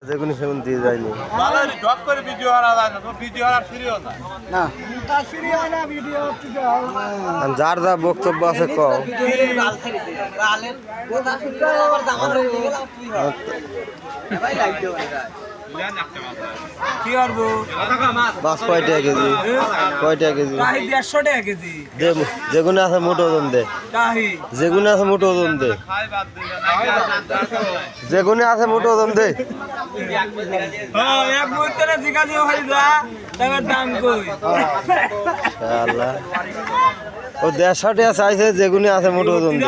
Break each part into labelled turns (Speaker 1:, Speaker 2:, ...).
Speaker 1: যেগুনি সেগুন দিয়ে যায়নি যার যা বক্তব্য আছে কও মাছ কয় টাকা কেজি? কয় টাকা কেজি?
Speaker 2: 150 টাকা কেজি।
Speaker 1: যেগুনে আছে মোটো ওজন দে, যেগুনে আছে মোটো ওজন দে, যেগুনে আছে মোটো ওজন দে।
Speaker 2: এক মুহূর্তে জিজ্ঞাসা হয়ে যা তার দাম কই?
Speaker 1: আল্লাহ ও 150 টাকা চাইছে, যেগুনে আছে মোটো ওজন দে।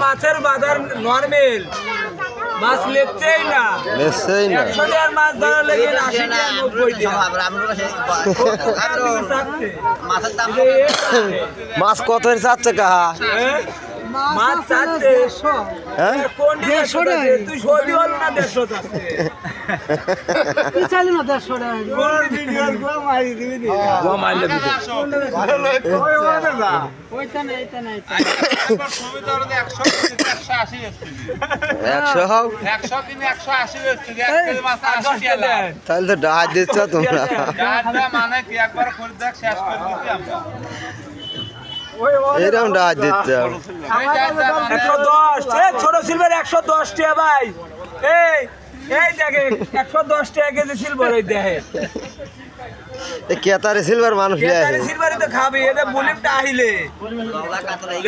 Speaker 2: মাছের বাজার নরমেল, মাছ লেচ্ছেই না,
Speaker 1: লেচ্ছেই না।
Speaker 2: 100 টাকার মাছ ধরা লেগে 80 টাকা 90 টাকা।
Speaker 1: মাছ কত চাচ্ছে কাহা?
Speaker 2: মাছ চাচ্ছে
Speaker 1: হ্যাঁ
Speaker 2: কোন 150 টাকা? তুই সৌদি হল না 150 চাচ্ছে? তুই চাইলি না 150 টাকা। কোন ভিডিওর গো মারি দিবি নি? গো মারলে দিবি। ভালো লোক কই ওরে না। ওইটা না এটা না এটা। একবার ছবি ধরে 100 180 আসছে।
Speaker 1: 100 হাও
Speaker 2: 100 দিনে 180 আসছে। এক কেজি মাছ 80 টাকা।
Speaker 1: তাহলে তো ডাহাজ দিচ্ছ তোমরা।
Speaker 2: ডাটা মানে কি একবার করে দেখ শেষ করে দিতে আমরা।
Speaker 1: এরকম ডাহাজ দিচ্ছ।
Speaker 2: 110 ছোট সিলভার 110 টাকা ভাই। এই এই দেখে 110 টাকা কেজি সিলভার এই দেখে।
Speaker 1: এ কেতারে সিলভার মানুষ লিয়ে
Speaker 2: কেতারে সিলভারই তো খাবে, এদের বুলিমটা আহিলে।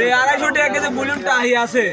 Speaker 2: এই 250 টাকা কেজি বুলিমটা আহি আছে।